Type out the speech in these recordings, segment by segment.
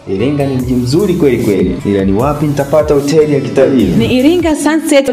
Iringa ni mji mzuri kweli kweli. Ila ni wapi nitapata hoteli ya kitalii? Ni Iringa Sunset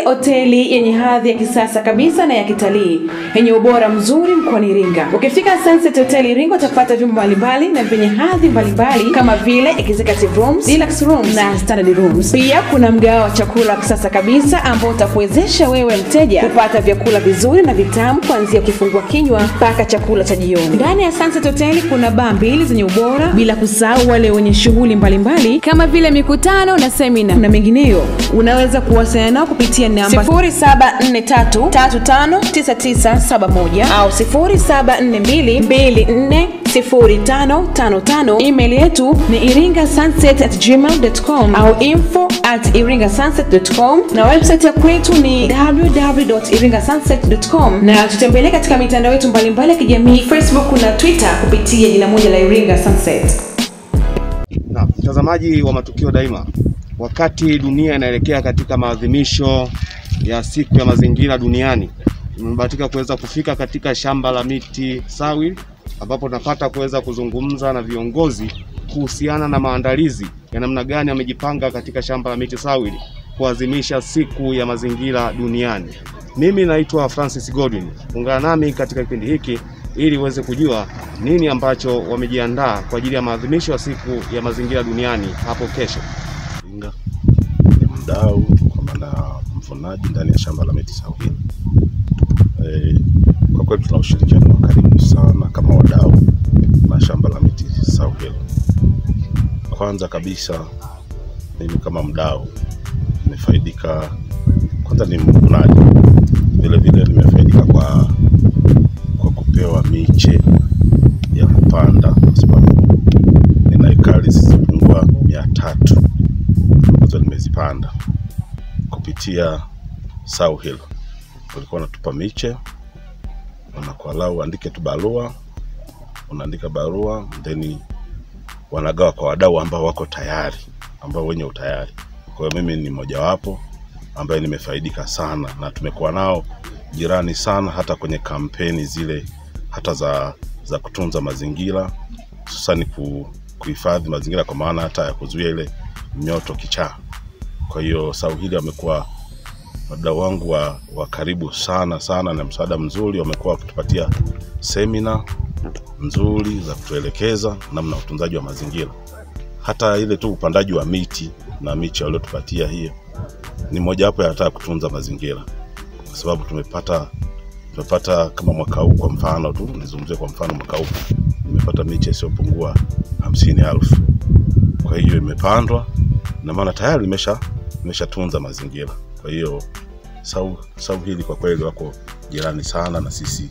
hoteli yenye hadhi ya kisasa kabisa na ya kitalii, yenye ubora mzuri mkoani Iringa. Ukifika Sunset Hotel Iringa utapata vyumba mbalimbali na vyenye hadhi mbalimbali kama vile executive rooms, deluxe rooms na standard rooms. Pia kuna mgao wa chakula kisasa kabisa ambao utakuwezesha wewe mteja kupata vyakula vizuri na vitamu kuanzia kifungua kinywa mpaka chakula cha jioni. Ndani ya Sunset Hotel kuna baa mbili zenye ubora, bila kusahau wale wenye shughuli mbalimbali kama vile mikutano na semina na mengineyo. Unaweza kuwasiliana nao kupitia namba 0743359971 au 0742240555. Email yetu ni iringasunset@gmail.com au info@iringasunset.com, na website ya kwetu ni www.iringasunset.com, na tutembelee katika mitandao yetu mbalimbali ya kijamii, Facebook na Twitter kupitia jina moja la Iringa Sunset. Na mtazamaji wa Matukio Daima, wakati dunia inaelekea katika maadhimisho ya siku ya mazingira duniani, nimebahatika kuweza kufika katika shamba la miti SAWIL, ambapo tunapata kuweza kuzungumza na viongozi kuhusiana na maandalizi ya namna gani amejipanga katika shamba la miti SAWIL kuadhimisha siku ya mazingira duniani. Mimi naitwa Francis Godwin. Ungana nami katika kipindi hiki ili uweze kujua nini ambacho wamejiandaa kwa ajili ya maadhimisho ya siku ya mazingira duniani hapo kesho. Iringa ni mdau kwa maana mvunaji ndani ya shamba la miti SAWIL. Kwa kweli tuna ushirikiano wa karibu sana kama wadau na shamba la miti SAWIL. Kwanza kabisa mimi kama mdau nimefaidika, kwanza ni mvunaji, vile vile nimefaidika kwa kupewa miche ya kupanda, kwa sababu nina ekari zisizopungua 300 ambazo nimezipanda kupitia SAWIL. Walikuwa wanatupa miche, wanakualau andike tu barua, unaandika barua, then wanagawa kwa wadau ambao wako tayari, ambao wenye utayari. Kwa hiyo mimi ni mmoja wapo ambaye nimefaidika sana, na tumekuwa nao jirani sana hata kwenye kampeni zile hata za kutunza mazingira, hususan kuhifadhi mazingira kwa maana hata ya kuzuia ile mioto kichaa. Kwa hiyo SAWIL wamekuwa wadau wangu wa karibu sana sana, na msaada mzuri. Wamekuwa wakitupatia semina nzuri za kutuelekeza namna utunzaji wa mazingira. Hata ile tu upandaji wa miti na miche waliotupatia, hiyo ni moja wapo ya hata kutunza mazingira, kwa sababu tumepata kama mwaka huu kwa mfano tu, nizungumzie kwa mfano mwaka huu nimepata miche isiyopungua 50,000. Kwa hiyo imepandwa na maana tayari imeshatunza mazingira. Kwa hiyo SAWIL kwa kweli wako jirani sana na sisi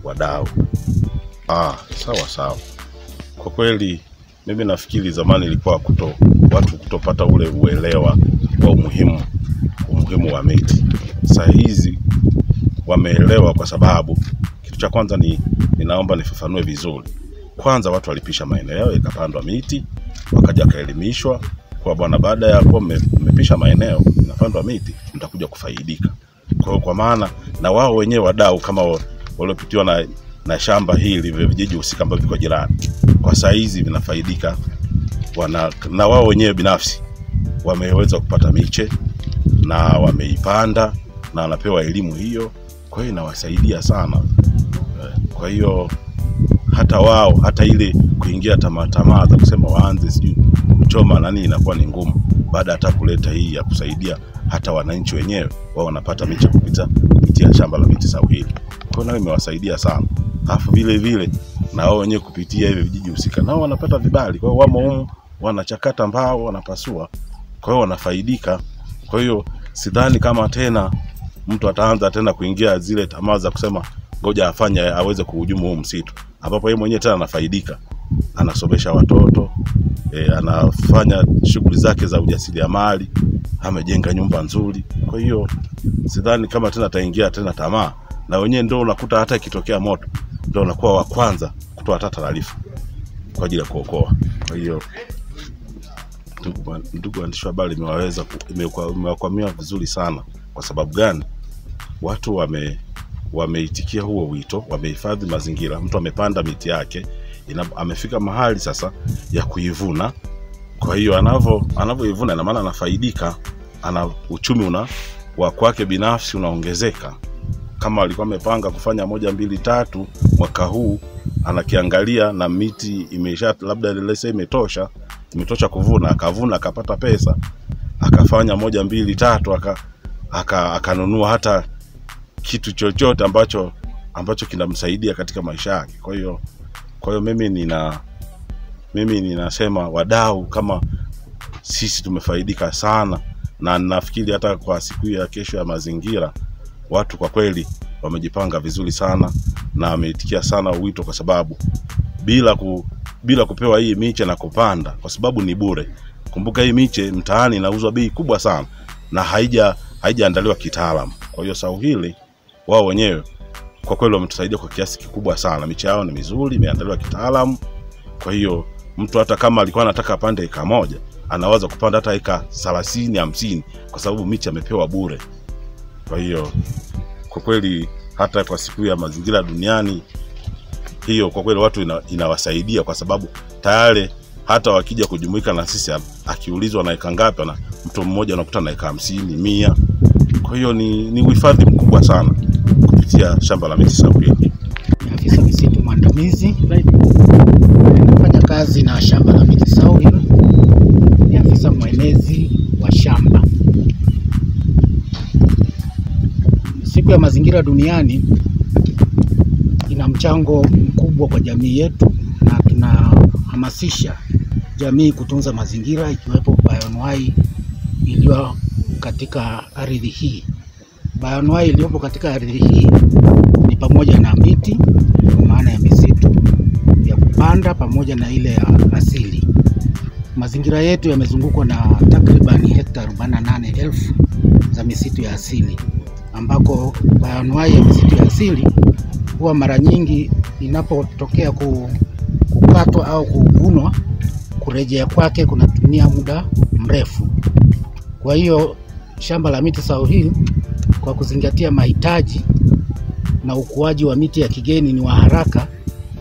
wadau. Sawa. Kwa kweli mimi nafikiri zamani ilikuwa watu kutopata ule uelewa wa umuhimu wa miti. Sasa hizi wameelewa, kwa sababu kitu cha kwanza ninaomba nifafanue vizuri. Kwanza watu walipisha maeneo yao ikapandwa miti, wakaja kaelimishwa kwa bwana, baada ya kuwa mmepisha maeneo inapandwa miti mtakuja kufaidika. Kwa maana na wao wenyewe wadau kama waliopitiwa na shamba hili vijiji husika ambavyo viko jirani, kwa saizi vinafaidika, na wao wenyewe binafsi wameweza kupata miche na wameipanda na wanapewa elimu hiyo. Kwa hiyo inawasaidia sana. Kwa hiyo hata wao, hata ile kuingia tamaa za kusema waanze sijui kuchoma nani inakuwa ni ngumu, baada hata kuleta hii ya kusaidia hata wananchi wenyewe wao wanapata miche kupitia shamba la miti SAWIL. Kwa hiyo imewasaidia sana. Alafu vile na wao wenyewe kupitia hivi vijiji husika nao wanapata vibali. Kwa hiyo wamo humu wanachakata mbao, wanapasua. Kwa hiyo wanafaidika. Kwa hiyo sidhani kama tena mtu ataanza tena kuingia zile tamaa za kusema ngoja afanye aweze kuhujumu huu msitu, ambapo yeye mwenyewe tena anafaidika, anasomesha watoto, anafanya shughuli zake za ujasiriamali, amejenga nyumba nzuri. Kwa hiyo sidhani kama tena ataingia tena tamaa, na wenyewe ndio unakuta hata ikitokea moto ndio unakuwa wa kwanza kutoa hata taarifa kwa ajili ya kuokoa. Kwa hiyo ndugu waandishi wa habari, imewakwamia vizuri sana. Kwa sababu gani? Watu wameitikia huo wito, wamehifadhi mazingira. Mtu amepanda miti yake amefika mahali sasa ya kuivuna. Kwa hiyo anavyoivuna ina maana anafaidika, uchumi wa kwake binafsi unaongezeka. Kama alikuwa amepanga kufanya 1, 2, 3 mwaka huu, anakiangalia na miti imesha labda lese imetosha kuvuna, akavuna akapata pesa, akafanya 1, 2, 3 akanunua hata kitu chochote ambacho kinamsaidia katika maisha yake. Kwa hiyo mimi ninasema wadau kama sisi tumefaidika sana, na nafikiri hata kwa siku ya kesho ya mazingira watu kwa wamejipanga vizuri sana na wameitikia sana wito, kwa sababu bila kupewa hii miche na kupanda, kwa sababu ni bure. Kumbuka hii miche mtaani inauzwa bei kubwa sana na haijaandaliwa kitaalamu. Kwa hiyo sawa hili wao wenyewe kwa kweli wametusaidia kwa kiasi kikubwa sana. Miche yao ni mizuri, imeandaliwa kitaalamu. Kwa hiyo mtu hata kama alikuwa anataka apande eka 1, anaweza kupanda hata eka 30, 50 kwa sababu miche amepewa bure. Kwa hiyo kwa kweli hata kwa siku ya mazingira duniani hiyo kwa kweli watu inawasaidia, kwa sababu tayari hata wakija kujumuika na sisi, akiulizwa na eka ngapi, na mtu mmoja anakuta na eka 50, 100. Kwa hiyo ni uhifadhi mkubwa sana kupitia shamba la miti sawili. Afisa misitu mwandamizi anafanya kazi na shamba la miti sawili, ni afisa mwenezi wa shamba. Siku ya mazingira duniani ina mchango mkubwa kwa jamii yetu, na tunahamasisha jamii kutunza mazingira, ikiwepo bioanuwai iliyo katika ardhi hii. Bioanuwai iliyopo katika ardhi hii ni pamoja na miti, kwa maana ya misitu ya kupanda, pamoja na ile ya asili. Mazingira yetu yamezungukwa na takriban hekta 48,000 za misitu ya asili, ambako bioanuwai ya misitu ya asili huwa mara nyingi inapotokea kukatwa au kuvunwa, kurejea kwake kunatumia muda mrefu. Kwa hiyo shamba la miti sawili, kwa kuzingatia mahitaji na ukuaji wa miti ya kigeni ni wa haraka,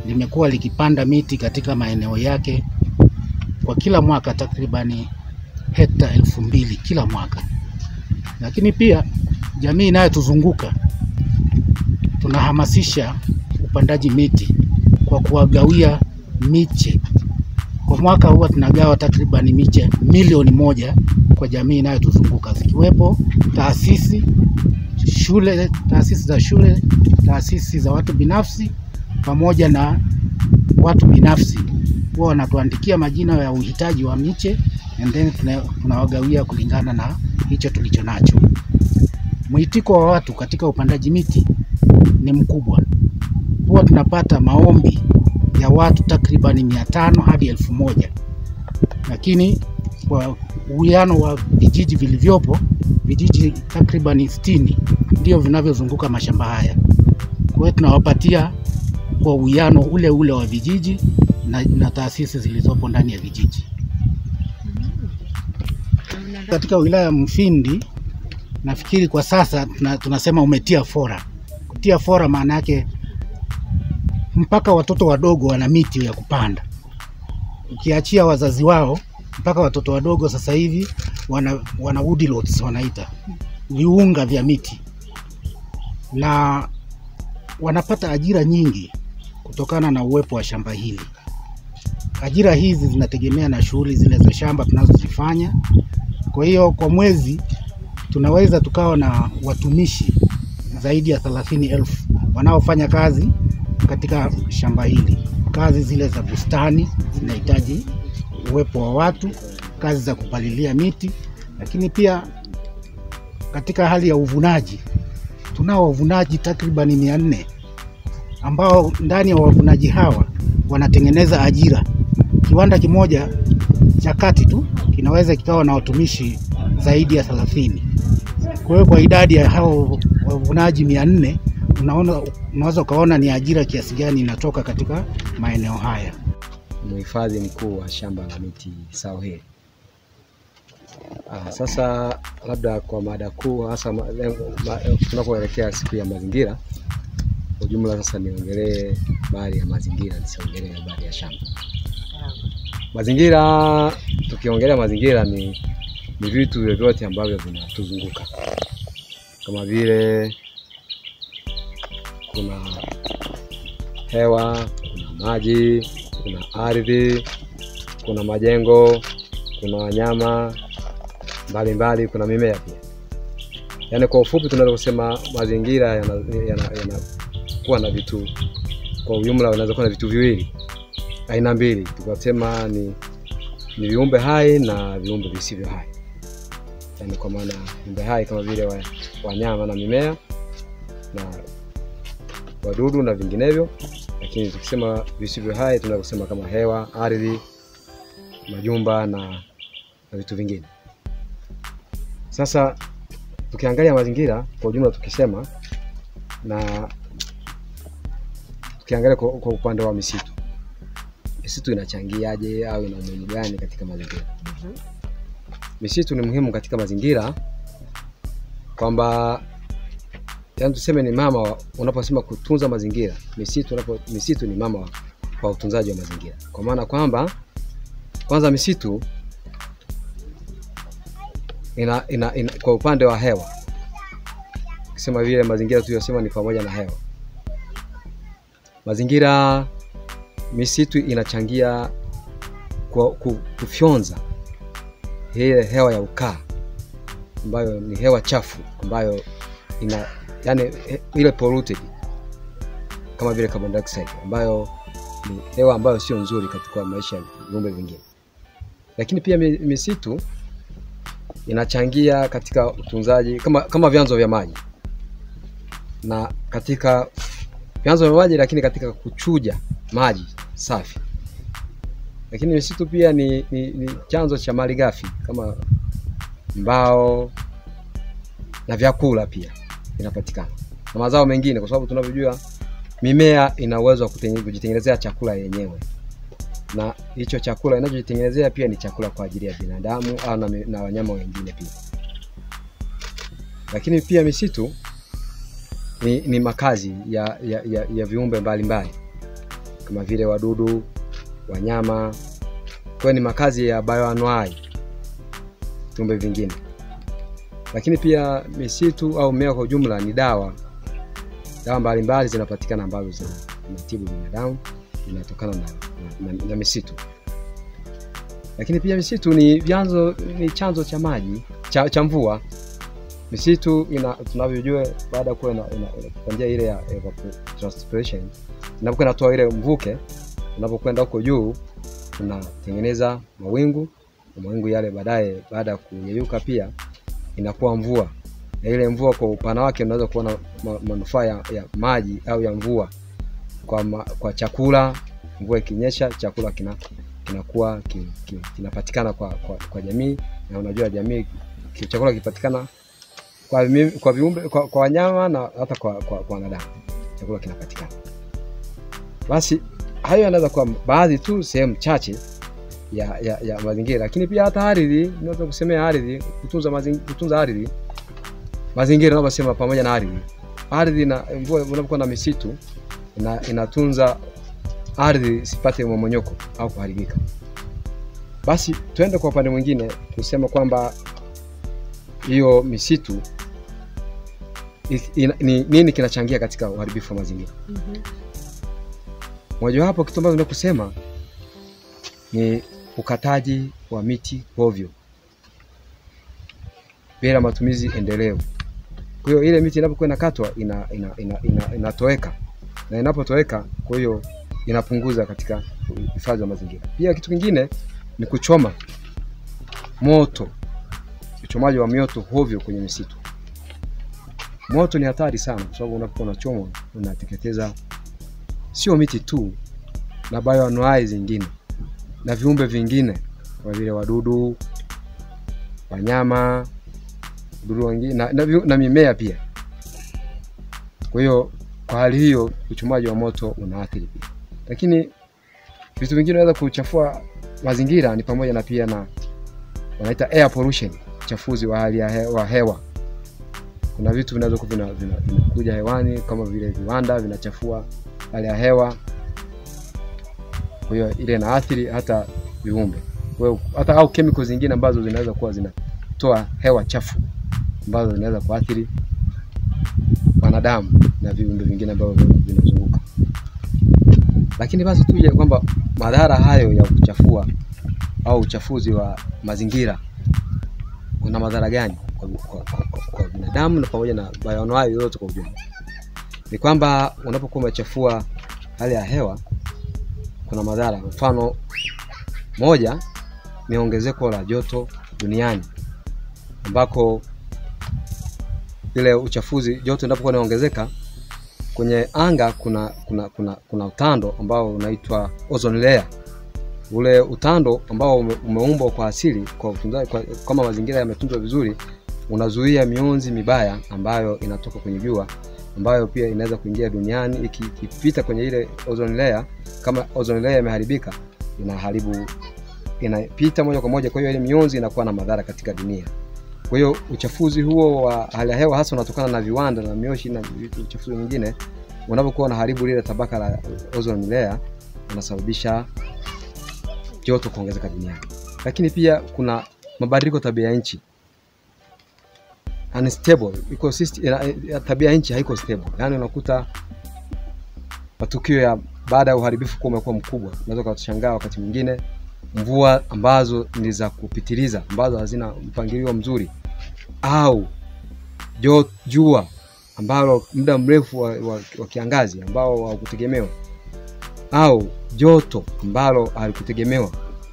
limekuwa likipanda miti katika maeneo yake kwa kila mwaka takribani hekta 2000 kila mwaka. Lakini pia jamii inayotuzunguka tunahamasisha upandaji miti kwa kuwagawia miche. Kwa mwaka huwa tunagawa takribani miche milioni 1 kwa jamii inayotuzunguka, zikiwepo taasisi za shule, taasisi za watu binafsi, pamoja na watu binafsi. Huwa wanatuandikia majina ya uhitaji wa miche, and then tunawagawia kulingana na hicho tulicho nacho. Mwitiko wa watu katika upandaji miti ni mkubwa. Huwa tunapata maombi ya watu takribani 500 hadi 1000. Lakini kwa uwiano wa vijiji vilivyopo, vijiji takribani 60 ndio vinavyozunguka mashamba haya. Kwa hiyo tunawapatia kwa uwiano ule wa vijiji na taasisi zilizopo ndani ya vijiji. Katika wilaya ya Mufindi, nafikiri kwa sasa tunasema umetia fora. Kutia fora maana yake mpaka watoto wadogo wana miti ya kupanda. Ukiachia wazazi wao, mpaka watoto wadogo sasa hivi wana wood lots, wanaita viunga vya miti, na wanapata ajira nyingi kutokana na uwepo wa shamba hili. Ajira hizi zinategemea na shughuli zile za shamba tunazozifanya. Kwa hiyo kwa mwezi tunaweza tukawa na watumishi zaidi ya 30,000 wanaofanya kazi katika shamba hili. Kazi zile za bustani zinahitaji uwepo wa watu, kazi za kupalilia miti, lakini pia katika hali ya uvunaji tunao wavunaji takribani 400 ambao ndani ya wavunaji hawa wanatengeneza ajira. Kiwanda kimoja cha kati tu kinaweza kikawa na watumishi zaidi ya 30. Kwa hiyo kwa idadi ya hao wavunaji 400 unaweza ukaona ni ajira kiasi gani inatoka katika maeneo haya. Mhifadhi mkuu wa shamba la miti sawili. Sasa labda kwa mada kuu, hasa tunapoelekea siku ya mazingira, Kwa jumla sasa niongelee habari ya mazingira, nisiongelee habari ya shamba. Mazingira, tukiongelea mazingira ni vitu vyote ambavyo vinatuzunguka. Kama vile kuna hewa, kuna maji, kuna ardhi, kuna majengo, kuna wanyama mbalimbali, kuna mimea pia. Yaani kwa ufupi tunaweza kusema mazingira yanakuwa na vitu, kwa ujumla unaweza kuwa na vitu viwili, aina mbili. Tukasema ni viumbe hai na viumbe visivyo hai. Yaani kwa maana viumbe hai kama vile wanyama na mimea na wadudu na vinginevyo, lakini tukisema visivyo hai tunaweza kusema kama hewa, ardhi, majumba na vitu vingine. Sasa tukiangalia mazingira kwa ujumla, tukisema na tukiangalia kwa upande wa misitu, misitu inachangiaje au ina umuhimu gani katika mazingira? Misitu ni muhimu katika mazingira kwamba yaani tuseme ni mama unaposema kutunza mazingira, misitu ni mama wa utunzaji wa mazingira. Kwa maana kwamba kwanza misitu kwa upande wa hewa, kusema vile mazingira tuliyosema ni pamoja na hewa. Mazingira, misitu inachangia kwa kufyonza ile hewa ya ukaa ambayo ni hewa chafu, ambayo yani ile polluted kama vile carbon dioxide, ambayo ni hewa ambayo sio nzuri katika maisha ya viumbe vingine. Lakini pia misitu inachangia katika utunzaji kama vyanzo vya maji, na katika vyanzo vya maji, lakini katika kuchuja maji safi. Lakini misitu pia ni chanzo cha malighafi kama mbao na vyakula pia inapatikana, na mazao mengine, kwa sababu tunavyojua mimea ina uwezo wa kujitengenezea chakula yenyewe, na hicho chakula inachojitengenezea pia ni chakula kwa ajili ya binadamu au na wanyama wengine pia. Lakini pia misitu ni makazi ya viumbe mbalimbali kama vile wadudu, wanyama. Kwa ni makazi ya bioanuai, viumbe vingine. Lakini pia misitu au mimea kwa ujumla ni dawa mbalimbali zinapatikana ambazo zinatibu binadamu, inatokana na misitu. Lakini pia misitu ni chanzo cha maji, cha mvua. Misitu tunavyojua baada ya kuwa inapandia ile ya evapotranspiration, inapokuwa inatoa ile mvuke, unapokwenda huko juu tunatengeneza mawingu, na mawingu yale baadaye baada ya kuyeyuka pia inakuwa mvua. Na ile mvua kwa upana wake unaweza kuona manufaa ya maji au ya mvua kwa chakula. Mvua ikinyesha, chakula kinakuwa kinapatikana kwa jamii, na unajua jamii chakula kipatikana kwa viumbe, kwa wanyama na hata kwa wanadamu, chakula kinapatikana. Basi hayo yanaweza kuwa baadhi tu, sehemu chache ya mazingira. Lakini pia hata ardhi, unaweza kusemea ardhi, kutunza ardhi. Mazingira tunaposema pamoja na ardhi na mvua, unapokuwa na misitu inatunza ardhi sipate mmomonyoko au kuharibika. Basi tuende kwa upande mwingine kusema kwamba hiyo misitu nini kinachangia katika uharibifu wa mazingira. Moja wapo kitu ambacho tunakusema ni ukataji wa miti ovyo bila matumizi endelevu. Kwa hiyo ile miti inapokuwa inakatwa inatoweka, na inapotoweka kwa hiyo inapunguza katika hifadhi wa mazingira. Pia kitu kingine ni kuchoma moto, uchomaji wa mioto ovyo kwenye misitu. Moto ni hatari sana, kwa sababu unapokuwa unachoma unateketeza sio miti tu, na bioanuai zingine na viumbe vingine kwa vile wadudu, wanyama, wadudu wengine na mimea pia. Kwa hiyo kwa hali hiyo uchomaji wa moto unaathiri pia. Lakini vitu vingine vinaweza kuchafua mazingira ni pamoja na pia na wanaita air pollution, uchafuzi wa hali ya hewa. kuna vitu vinaweza vinakuja hewani kama vile viwanda vinachafua hali ya hewa. Kwa hiyo ile inaathiri hata viumbe. Kwa hiyo hata au chemicals zingine ambazo zinaweza kuwa zinatoa hewa chafu ambazo zinaweza kuathiri wanadamu na viumbe vingine ambavyo vinazunguka. Lakini basi tuje kwamba madhara hayo ya kuchafua au uchafuzi wa mazingira kuna madhara gani kwa binadamu na pamoja na bioanuwai yote kwa ujumla. Ni kwamba unapokuwa umechafua hali ya hewa kuna madhara. Mfano moja ni ongezeko la joto duniani, ambako ile uchafuzi joto linapokuwa linaongezeka kwenye anga kuna utando ambao unaitwa ozone layer. Ule utando ambao umeumbwa kwa asili kwa utunzaji, kama mazingira yametunzwa vizuri, unazuia mionzi mibaya ambayo inatoka kwenye jua, ambayo pia inaweza kuingia duniani. Ikipita kwenye ile ozone layer, kama ozone layer imeharibika, inapita moja kwa moja, kwa hiyo ile mionzi inakuwa na madhara katika dunia. Kwa hiyo uchafuzi huo wa hali ya hewa hasa unatokana na viwanda na mioshi na uchafuzi mwingine, unapokuwa unaharibu lile tabaka la ozone layer, unasababisha joto kuongezeka duniani. Lakini pia kuna mabadiliko tabia ya nchi. Unstable ecosystem, tabia ya nchi haiko stable. Yaani unakuta matukio ya baada ya uharibifu umekuwa mkubwa. Unaweza kushangaa wakati mwingine mvua ambazo ni za kupitiliza, ambazo hazina mpangilio mzuri, au jua ambalo muda mrefu wa kiangazi ambao haukutegemewa, au joto ambalo halikutegemewa.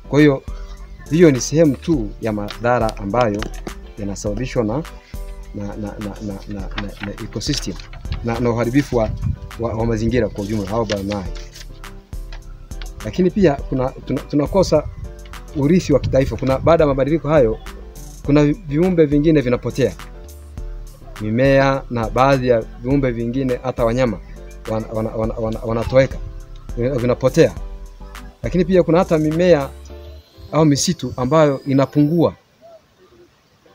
Kwa hiyo hiyo ni sehemu tu ya madhara ambayo yanasababishwa na ecosystem na uharibifu wa mazingira kwa ujumla au bioanuwai. Lakini pia tunakosa urithi wa kitaifa. Kuna baada ya mabadiliko hayo kuna viumbe vingine vinapotea. Mimea na baadhi ya viumbe vingine hata wanyama wanatoweka, vinapotea. Lakini pia kuna hata mimea au misitu ambayo inapungua.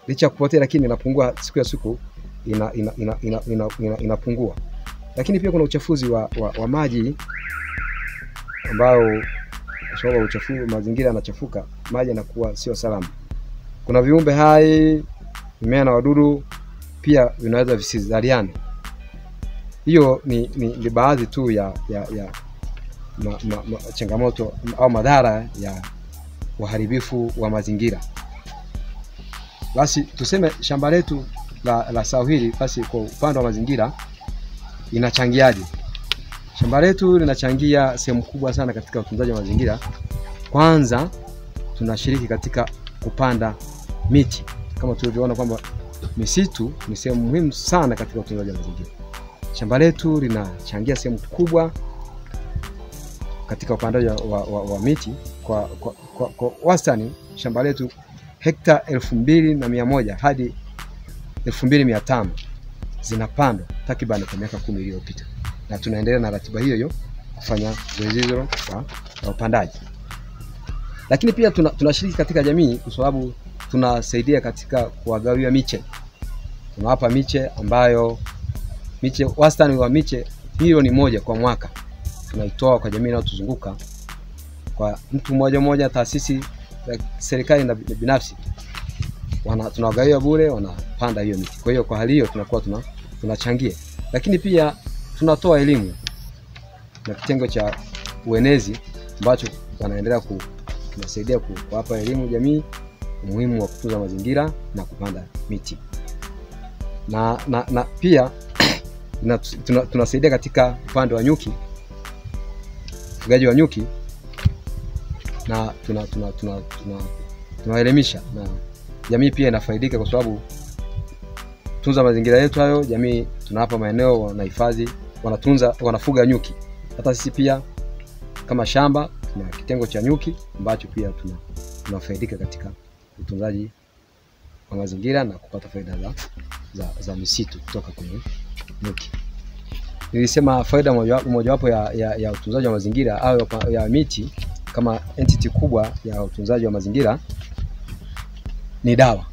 Licha ya kupotea lakini inapungua siku ya siku, inapungua. Lakini pia kuna uchafuzi wa maji ambao sababu uchafuzi mazingira yanachafuka, maji yanakuwa sio salama. Kuna viumbe hai, mimea na wadudu pia vinaweza visizaliane. Hiyo ni baadhi tu ya changamoto au madhara ya uharibifu wa mazingira. Basi tuseme shamba letu la zao hili basi kwa upande wa mazingira inachangiaje? Shamba letu linachangia sehemu kubwa sana katika utunzaji wa mazingira. Kwanza tunashiriki katika kupanda miti. Kama tulivyoona kwamba misitu ni sehemu muhimu sana katika utunzaji wa mazingira. Shamba letu linachangia sehemu kubwa katika upandaji wa miti. Kwa wastani shamba letu hekta 2100 hadi 2500 zinapandwa takriban kwa miaka 10 iliyopita, na tunaendelea na ratiba hiyo kufanya zoezi hilo la upandaji. Lakini pia tunashiriki katika jamii kwa sababu tunasaidia katika kuwagawia miche. Tunawapa miche ambayo wastani wa miche milioni 1 kwa mwaka tunaitoa kwa jamii inayotuzunguka, kwa mtu mmoja, taasisi za serikali na binafsi. Tunawagawia bure, wanapanda hiyo miti. Kwa hiyo kwa hali hiyo tunakuwa tunachangia. Lakini pia tunatoa elimu na kitengo cha uenezi ambacho wanaendelea tunasaidia kuwapa elimu jamii umuhimu wa kutunza mazingira na kupanda miti. Na pia tunasaidia katika upande wa nyuki, ufugaji wa nyuki, na tunaelimisha na jamii pia inafaidika kwa sababu tunza mazingira yetu hayo. Jamii tunawapa maeneo, wanahifadhi, wanafuga nyuki. Hata sisi pia kama shamba tuna kitengo cha nyuki ambacho pia tunafaidika katika utunzaji wa mazingira na kupata faida za misitu kutoka kwenye nyuki. Nilisema faida mojawapo ya utunzaji wa mazingira au ya miti kama entity kubwa ya utunzaji wa mazingira ni dawa.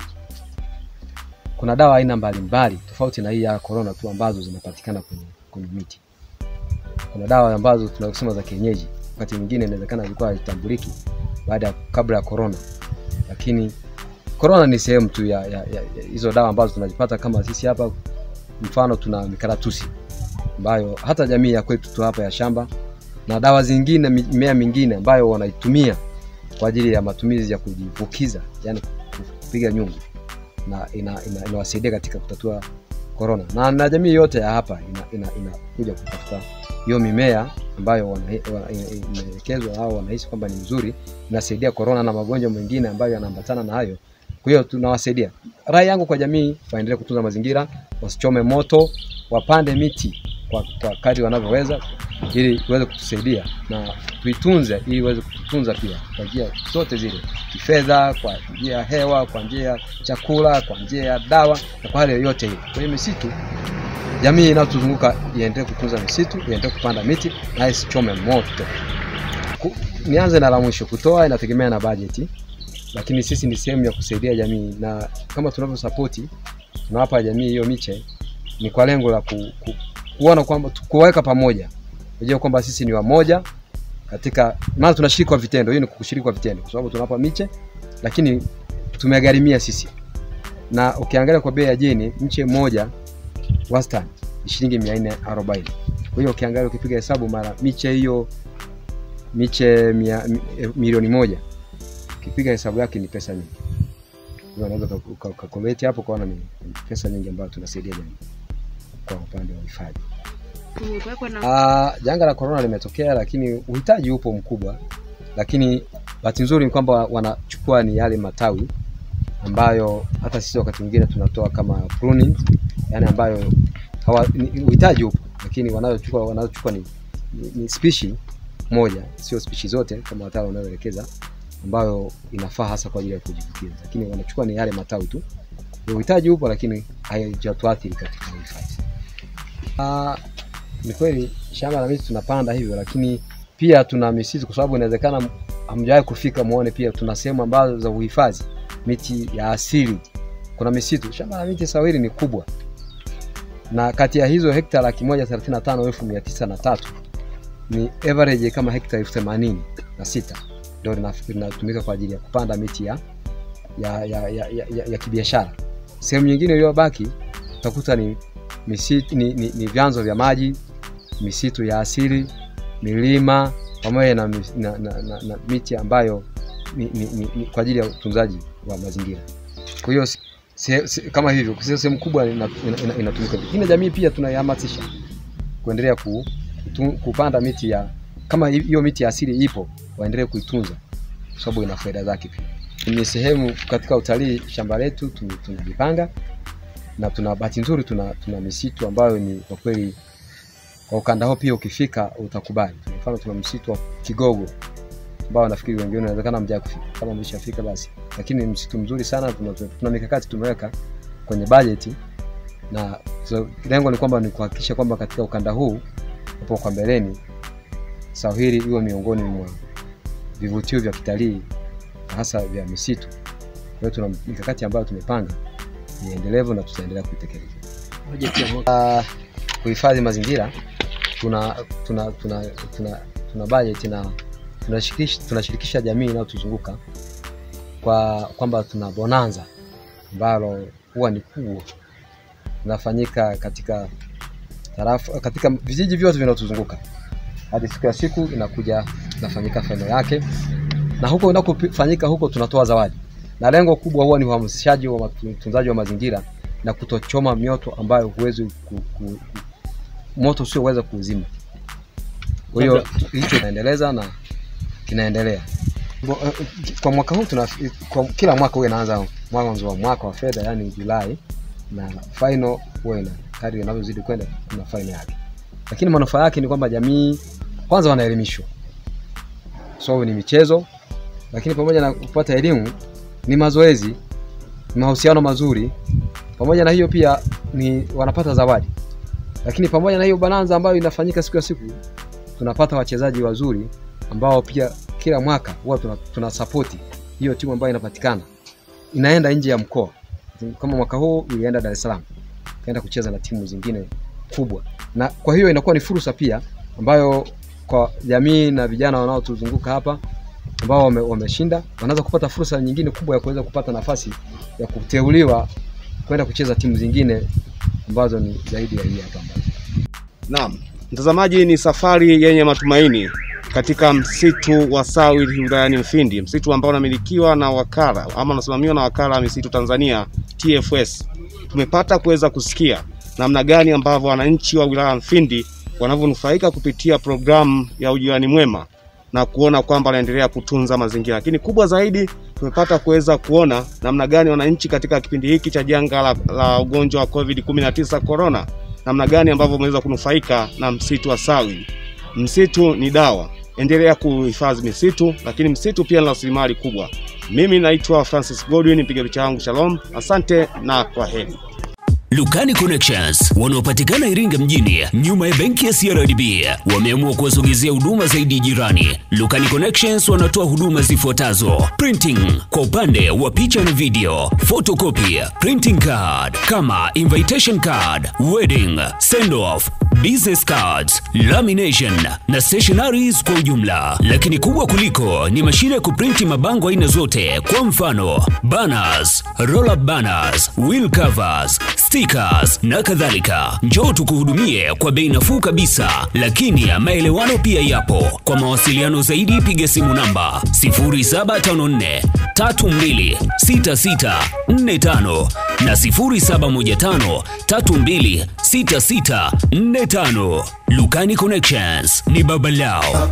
kuna dawa aina mbalimbali tofauti na hii ya corona tu ambazo zinapatikana kwenye miti. Kuna dawa ambazo tunasema za kienyeji, wakati mwingine inawezekana zilikuwa hazitambuliki kabla ya corona, lakini corona ni sehemu tu ya hizo dawa ambazo tunazipata. Kama sisi hapa mfano tuna mikaratusi ambayo hata jamii ya kwetu tu hapa ya shamba, na dawa zingine, mimea mingine ambayo wanaitumia kwa ajili ya matumizi ya kujivukiza, yani kupiga nyungu, na inawasaidia katika kutatua corona. Na jamii yote ya hapa inakuja kutafuta hiyo mimea ambayo inaelekezwa au wanahisi kwamba ni nzuri, inasaidia corona na magonjwa mengine ambayo yanaambatana na hayo. Kwa hiyo tunawasaidia. Rai yangu kwa jamii, waendelee kutunza mazingira, wasichome moto, wapande miti kwa kadri wanavyoweza ili iweze kutusaidia, na tuitunze ili iweze kutunza pia kwa njia zote zile, kifedha, kwa njia ya hewa, kwa njia ya chakula, kwa njia ya dawa, na kwa hali yoyote ile. Kwa hiyo misitu, jamii inayotuzunguka iendelee kutunza misitu, iendelee kupanda miti na isichome moto. Nianze na la mwisho, kutoa inategemea na bajeti, lakini sisi ni sehemu ya kusaidia jamii, na kama tunavyo support tunawapa jamii hiyo miche, ni kwa lengo la kuona kwamba kuweka pamoja, unajua kwamba sisi ni wamoja katika, maana tunashiriki kwa vitendo. Hiyo ni kushiriki kwa vitendo, kwa sababu tunawapa miche lakini tumegharimia sisi. Na ukiangalia kwa bei ya jeni, mche mmoja wastani ni shilingi 440. Kwa hiyo ukiangalia, ukipiga hesabu mara miche hiyo, miche milioni 1, ukipiga hesabu yake ni pesa nyingi. Unaweza kukalkulate hapo kwaona ni pesa nyingi ambayo tunasaidia jamii kwa upande wa hifadhi. Janga la corona limetokea, lakini uhitaji upo mkubwa, lakini bahati nzuri ni kwamba wanachukua ni yale matawi ambayo hata sisi wakati mwingine tunatoa kama pruning, yani ambayo uhitaji upo, lakini wanayochukua ni species moja, sio species zote kama wataalamu wanaoelekeza, ambayo inafaa hasa kwa ajili ya kujifukiza, lakini wanachukua ni yale matawi tu. Uhitaji upo, lakini haijatuathiri katika hifadhi. Ni kweli shamba la miti tunapanda hivyo, lakini pia tuna misitu, kwa sababu inawezekana hamjawahi kufika muone, pia tuna sehemu ambazo za uhifadhi miti ya asili. Kuna misitu, shamba la miti Sawiri ni kubwa, na kati ya hizo hekta 135,903 ni average kama hekta 86 ndio inatumika kwa ajili ya kupanda miti ya kibiashara. Sehemu nyingine iliyobaki utakuta ni misitu, ni vyanzo vya maji, misitu ya asili, milima, pamoja na miti ambayo ni kwa ajili ya utunzaji wa mazingira. Kwa hiyo kama hivyo sehemu kubwa inatumika. Lakini jamii pia tunaihamasisha kuendelea kupanda miti kama hiyo miti ya asili ipo, waendelee kuitunza kwa sababu ina faida zake pia. Ni sehemu katika utalii shamba letu tunajipanga, na tuna bahati nzuri tuna misitu ambayo ni kwa kweli kwa ukanda huo pia ukifika utakubali. Kwa mfano tuna msitu wa Kigogo ambao nafikiri wengine inawezekana mja kufika, kama mlishafika basi, lakini ni msitu mzuri sana. Tuna mikakati tumeweka kwenye bajeti, na lengo ni kwamba ni kuhakikisha kwamba katika ukanda huu hapo kwa mbeleni Sawiri iwe miongoni mwa vivutio vya kitalii hasa vya misitu. Kwa hiyo tuna mikakati ambayo tumepanga ni endelevu na tutaendelea kuitekeleza. Kuhifadhi mazingira tuna bajeti na tunashirikisha jamii inayotuzunguka kwamba tuna bonanza ambalo huwa ni kubwa, linafanyika katika vijiji vyote vinavyotuzunguka. Hadi siku ya siku inakuja inafanyika final yake, na huko inakofanyika huko tunatoa zawadi, na lengo kubwa huwa ni uhamasishaji wa utunzaji wa mazingira na kutochoma mioto ambayo huwezi moto sio uweza kuuzima. Kwa hiyo hicho tunaendeleza na kinaendelea. Kwa mwaka huu kila mwaka huwa inaanza mwanzo wa mwaka wa fedha, yani Julai, na final huwa kadri inavyozidi kwenda kuna final yake. Lakini manufaa yake ni kwamba jamii kwanza wanaelimishwa. So ni michezo, lakini pamoja na kupata elimu ni mazoezi, ni mahusiano mazuri. Pamoja na hiyo pia ni wanapata zawadi. Lakini pamoja na hiyo bonanza ambayo inafanyika siku ya siku, tunapata wachezaji wazuri ambao pia kila mwaka huwa tuna support hiyo timu ambayo inapatikana. Inaenda nje ya mkoa. kama mwaka huu ilienda Dar es Salaam, kaenda kucheza na timu zingine kubwa, na kwa hiyo inakuwa ni fursa pia ambayo kwa jamii na vijana wanaotuzunguka hapa ambao wameshinda wanaweza kupata fursa nyingine kubwa ya kuweza kupata nafasi ya kuteuliwa kwenda kucheza timu zingine ambazo ni zaidi ya hii hapa. Naam, mtazamaji, ni safari yenye matumaini katika msitu wa Sawi wilayani Mfindi, msitu ambao unamilikiwa na wakala ama unasimamiwa na wakala wa misitu Tanzania TFS. Tumepata kuweza kusikia namna gani ambavyo wananchi wa wilaya Mfindi wanavyonufaika kupitia programu ya ujirani mwema na kuona kwamba wanaendelea kutunza mazingira. Lakini kubwa zaidi, tumepata kuweza kuona namna gani wananchi katika kipindi hiki cha janga la ugonjwa wa COVID-19 corona, namna gani ambavyo wameweza kunufaika na msitu wa Sawi. Msitu ni dawa. Endelea kuhifadhi misitu, lakini msitu pia ni rasilimali kubwa. Mimi naitwa Francis Godwin, mpiga picha wangu Shalom. Asante na kwaheri. Lukani Connections wanaopatikana Iringa mjini nyuma ya benki ya CRDB wameamua kuwasogezea huduma zaidi jirani. Lukani Connections wanatoa huduma zifuatazo: printing kwa upande wa picha na video, photocopy, printing card kama invitation card, wedding, send off, business cards, lamination na stationaries kwa ujumla. Lakini kubwa kuliko ni mashine ya kuprinti mabango aina zote, kwa mfano banners, roll up banners, wheel covers, stickers na kadhalika. Njoo tukuhudumie kwa bei nafuu kabisa, lakini maelewano pia yapo. Kwa mawasiliano zaidi piga simu namba 0754 326645 na 0715 326645. Lukani Connections ni baba lao.